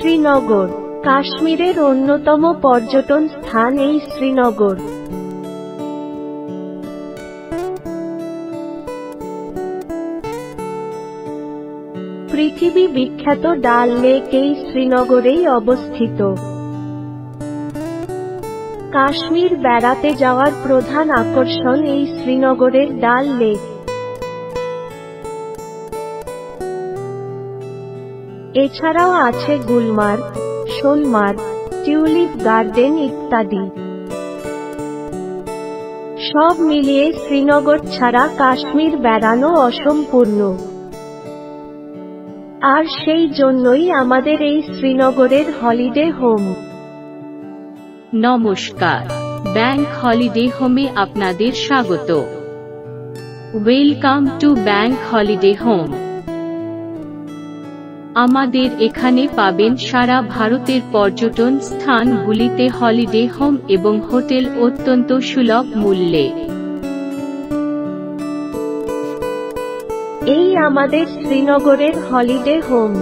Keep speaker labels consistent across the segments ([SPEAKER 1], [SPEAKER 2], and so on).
[SPEAKER 1] শ্রীনগর কাশ্মীরের অন্যতম পর্যটন স্থান এই শ্রীনগর। পৃথিবী বিখ্যাত ডাল লেক এই শ্রীনগরেই অবস্থিত। কাশ্মীর বেড়াতে যাওয়ার প্রধান আকর্ষণ এই শ্রীনগরের ডাল লেক। এছাড়াও আছে গুলমার্গ, সোনমার্গ, টিউলিপ গার্ডেন ইত্যাদি। সব মিলিয়ে শ্রীনগর ছাড়া কাশ্মীর বেড়ানো অসম্পূর্ণ। আর সেই জন্যই আমাদের এই শ্রীনগরের হলিডে হোম।
[SPEAKER 2] নমস্কার, ব্যাংক হলিডে হোমে আপনাদের স্বাগত। Welcome to bank holiday home. আমাদের এখানে পাবেন সারা ভারতের পর্যটন স্থানগুলিতে হলিডে হোম এবং হোটেল অত্যন্ত সুলভ মূল্যে।
[SPEAKER 1] এই আমাদের শ্রীনগরের হলিডে হোম।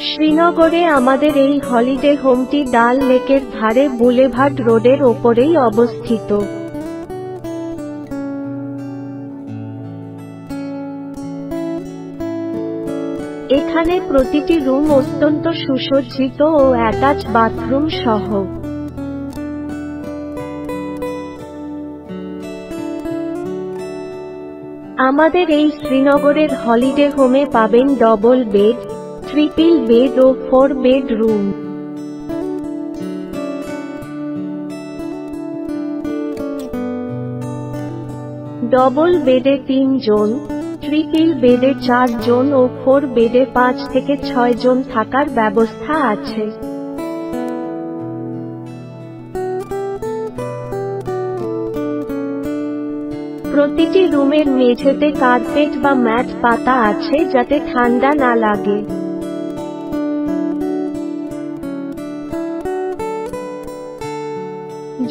[SPEAKER 1] শ্রীনগরে আমাদের এই হলিডে হোমটি ডাল লেকের ধারে বুলেভার্ড রোডের ওপরেই অবস্থিত। এখানে প্রতিটি রুম অত্যন্ত সুসজ্জিত ও অ্যাটাচ বাথরুম সহ। আমাদের এই শ্রীনগরের হলিডে হোমে পাবেন ডবল বেড, ট্রিপল বেড ও 4 বেড রুম। ডবল বেডে 3 জন, ট্রিপল বেডে 4 জন ও 4 বেডে 5 থেকে 6 জন থাকার ব্যবস্থা আছে। প্রতিটি রুমের মেঝেতে কার্পেট বা ম্যাট পাতা আছে যাতে ঠান্ডা না লাগে।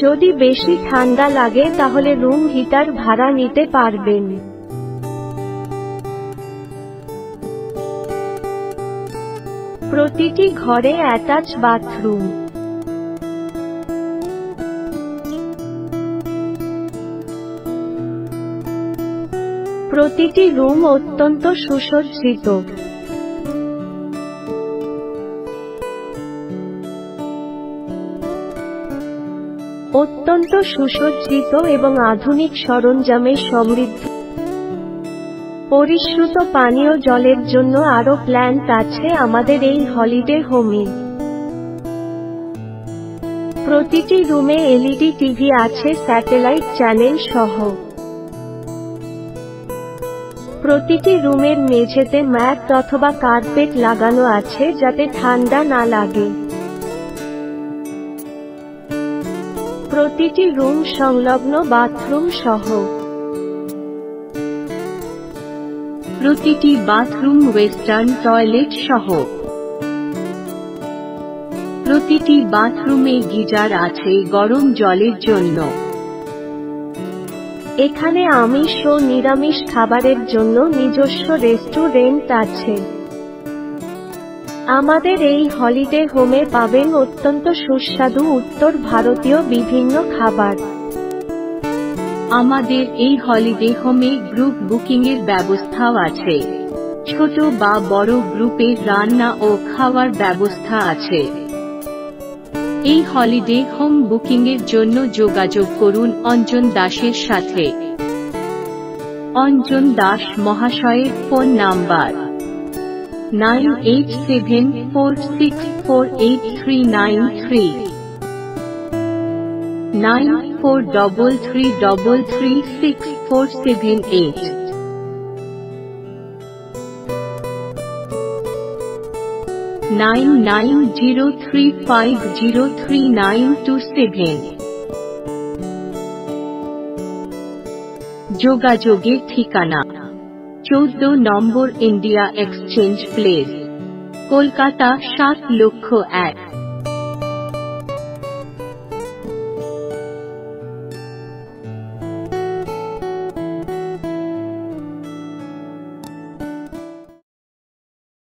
[SPEAKER 1] যদি বেশি ঠান্ডা লাগে তাহলে রুম হিটার ভাড়া নিতে পারবেন। প্রতিটি ঘরে অ্যাটাচ বাথরুম। প্রতিটি রুম অত্যন্ত সুসজ্জিত। অত্যন্ত সুসজ্জিত এবং আধুনিক সরঞ্জামে সমৃদ্ধ। পরিশ্রুত পানীয় জলের জন্য আরও প্ল্যান্ট আছে আমাদের এই হলিডে হোমে। প্রতিটি রুমে এলইডি টিভি আছে স্যাটেলাইট চ্যানেল সহ। প্রতিটি রুমের মেঝেতে ম্যাট অথবা কার্পেট লাগানো আছে যাতে ঠান্ডা না লাগে। প্রতিটি রুম সংলগ্ন বাথরুম সহ।
[SPEAKER 2] প্রতিটি বাথরুম ওয়েস্টার্ন টয়লেট সহ। প্রতিটি বাথরুমে গিজার আছে গরম জলের জন্য।
[SPEAKER 1] এখানে আমিষ ও নিরামিষ খাবারের জন্য নিজস্ব রেস্টুরেন্ট আছে। আমাদের এই হলিডে হোমে পাবেন অত্যন্ত সুস্বাদু উত্তর ভারতীয় বিভিন্ন খাবার।
[SPEAKER 2] আমাদের এই হলিডে হোমে গ্রুপ বুকিংয়ের ব্যবস্থাও আছে। ছোট বা বড় গ্রুপের রান্না ও খাওয়ার ব্যবস্থা আছে। এই হলিডে হোম বুকিংয়ের জন্য যোগাযোগ করুন অঞ্জন দাসের সাথে। অঞ্জন দাস মহাশয়ের ফোন নাম্বার 9874648393, 9433336478, 9903503927। যোগাযোগের ঠিকানা 14 নম্বর ইন্ডিয়া এক্সচেঞ্জ প্লেস, কলকাতা ৭,০০,০০০।